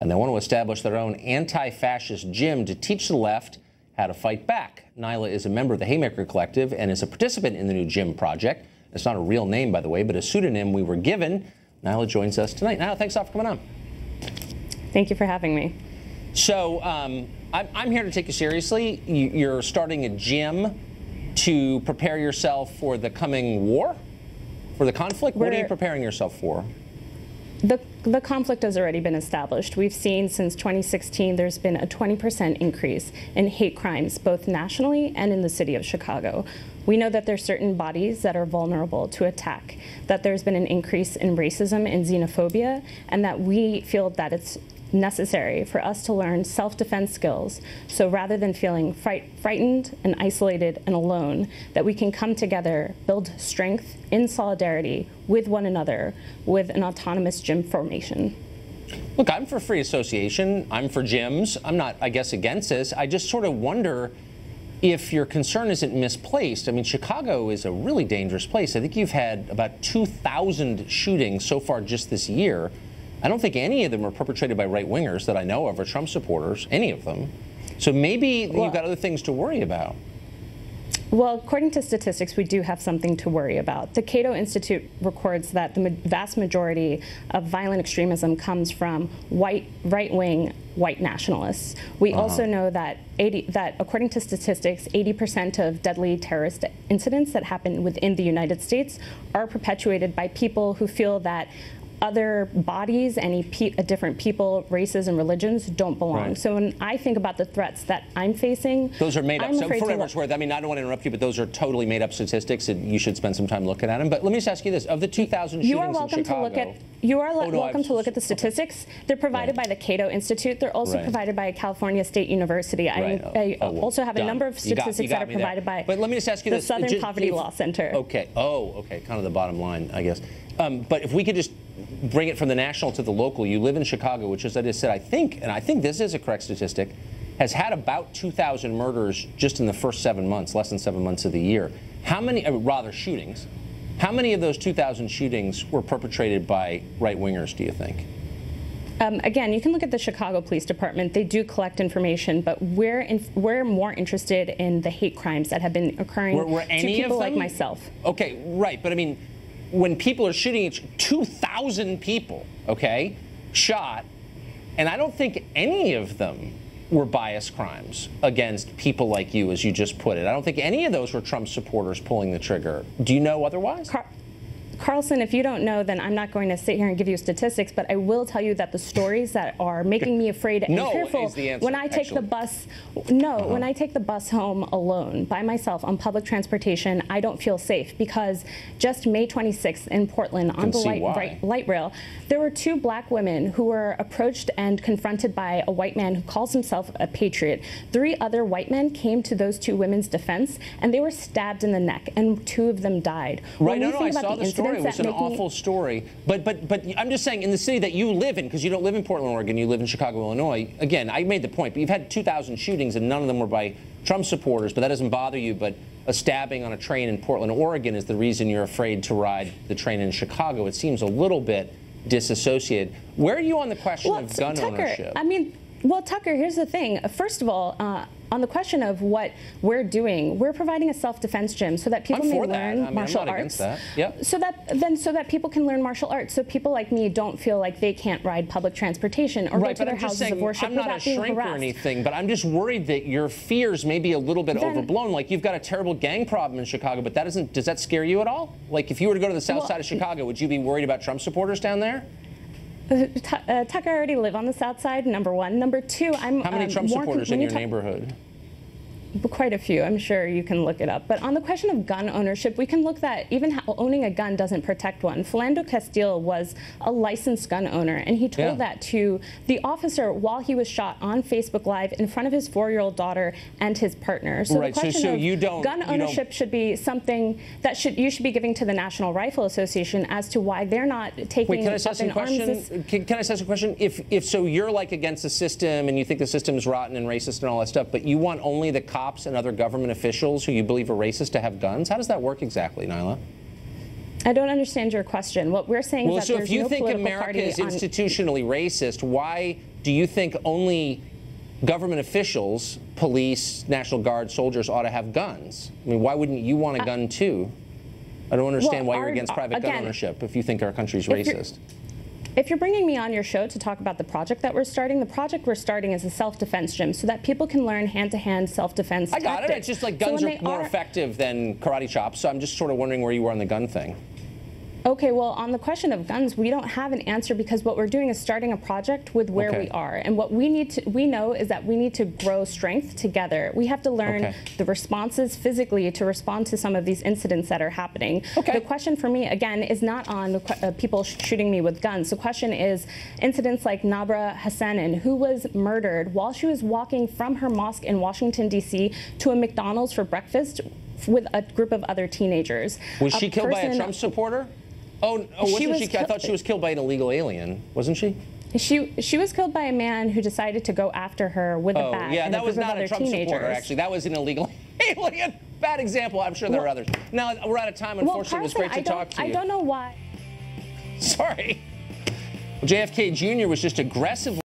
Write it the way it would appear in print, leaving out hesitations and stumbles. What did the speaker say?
and they want to establish their own anti-fascist gym to teach the left how to fight back. Nyla is a member of the Haymaker Collective and is a participant in the new gym project. It's not a real name, by the way, but a pseudonym we were given. Nyla joins us tonight. Nyla, thanks a lot for coming on. Thank you for having me. So I'm here to take you seriously. You're starting a gym to prepare yourself for the coming war, for the conflict. What are you preparing yourself for? The conflict has already been established. We've seen since 2016 there's been a 20% increase in hate crimes, both nationally and in the city of Chicago. We know that there's certain bodies that are vulnerable to attack, that there's been an increase in racism and xenophobia, and that we feel that it's necessary for us to learn self-defense skills. So rather than feeling frightened and isolated and alone, that we can come together, build strength in solidarity with one another with an autonomous gym formation. Look, I'm for free association. I'm for gyms. I'm not, I guess, against this. I just sort of wonder if your concern isn't misplaced. I mean, Chicago is a really dangerous place. I think you've had about 2,000 shootings so far just this year. I don't think any of them are perpetrated by right-wingers that I know of, or Trump supporters, any of them. So maybe you've got other things to worry about. Well, according to statistics, we do have something to worry about. The Cato Institute records that the vast majority of violent extremism comes from right-wing white nationalists. We also know that according to statistics, 80% of deadly terrorist incidents that happen within the United States are perpetuated by people who feel that other bodies, different people, races, and religions don't belong. Right. So when I think about the threats that I'm facing, those are made up. So for whatever it's worth, I mean, I don't want to interrupt you, but those are totally made up statistics, and you should spend some time looking at them. But let me just ask you this: of the 2,000 shootings in Chicago, you are welcome to look at the statistics. They're provided by the Cato Institute. They're also provided by California State University. I also have a number of statistics that are provided by but let me just ask you the Southern Poverty Law Center. Okay. Okay. Kind of the bottom line, I guess. But if we could just bring it from the national to the local. You live in Chicago, which, as I just said, I think this is a correct statistic, has had about 2,000 murders just in the first 7 months, less than 7 months of the year. How many, rather shootings, how many of those 2,000 shootings were perpetrated by right-wingers, do you think? Again, you can look at the Chicago Police Department. They do collect information, but we're more interested in the hate crimes that have been occurring to people like myself. Okay, right, but I mean, when people are shooting 2,000 people, okay, shot, and I don't think any of them were bias crimes against people like you, as you just put it. I don't think any of those were Trump supporters pulling the trigger. Do you know otherwise? Carlson, if you don't know, then I'm not going to sit here and give you statistics, but I will tell you that the stories that are making me afraid and fearful is the answer, when I take the bus, when I take the bus home alone by myself on public transportation, I don't feel safe, because just May 26th in Portland on the light rail, there were 2 black women who were approached and confronted by a white man who calls himself a patriot. 3 other white men came to those 2 women's defense, and they were stabbed in the neck, and 2 of them died. Right, I saw the story. It was an awful story. But I'm just saying, in the city that you live in, because you don't live in Portland, Oregon, you live in Chicago, Illinois, again, I made the point, but you've had 2,000 shootings, and none of them were by Trump supporters, but that doesn't bother you. But a stabbing on a train in Portland, Oregon is the reason you're afraid to ride the train in Chicago. It seems a little bit disassociated. Where are you on the question of gun ownership? I mean, well, Tucker, here's the thing. First of all, on the question of what we're doing, we're providing a self-defense gym so that people may learn martial arts. Yep. So that people can learn martial arts, so people like me don't feel like they can't ride public transportation or go to their houses of worship without being harassed. I'm not a shrink or anything, but I'm just worried that your fears may be a little bit overblown. Like, you've got a terrible gang problem in Chicago, but does that scare you at all? Like, if you were to go to the south side of Chicago, would you be worried about Trump supporters down there? Tucker, I already live on the south side, number one. Number two, I'm How many Trump supporters in your neighborhood? Quite a few. I'm sure you can look it up. But on the question of gun ownership, we can look that even owning a gun doesn't protect one. Philando Castile was a licensed gun owner, and he told that to the officer while he was shot on Facebook Live in front of his 4-year-old daughter and his partner. So the question of gun ownership should be something that you should be giving to the National Rifle Association as to why they're not taking can I ask a question? Can I ask a question? If so, you're like against the system and you think the system is rotten and racist and all that stuff, but you want only the cops and other government officials who you believe are racist to have guns? How does that work exactly, Nyla? I don't understand your question. What we're saying is that so there's if you no think political America is institutionally racist, why do you think only government officials, police, National Guard, soldiers ought to have guns? I mean, why wouldn't you want a gun too? I don't understand why you're against private gun ownership if you think our country's racist. If you're bringing me on your show to talk about the project that we're starting, the project we're starting is a self-defense gym so that people can learn hand-to-hand self-defense tactics. I got it. It's just like guns are more effective than karate chops, so I'm just sort of wondering where you were on the gun thing. Okay, well, on the question of guns, we don't have an answer because what we're doing is starting a project with where we are. And what we know is that we need to grow strength together. We have to learn the responses physically to respond to some of these incidents that are happening. The question for me, again, is not on people shooting me with guns. The question is incidents like Nabra Hassanin, who was murdered while she was walking from her mosque in Washington, D.C. to a McDonald's for breakfast with a group of other teenagers. Was she killed by a Trump supporter? Oh, wasn't she? I thought she was killed by an illegal alien, wasn't she? She was killed by a man who decided to go after her with a bat. Yeah, that was not a Trump supporter, actually. That was an illegal alien. Bad example. I'm sure there are others. Now, we're out of time. Unfortunately, it was great to talk to you. I don't know why. Sorry. Well, JFK Jr. was just aggressively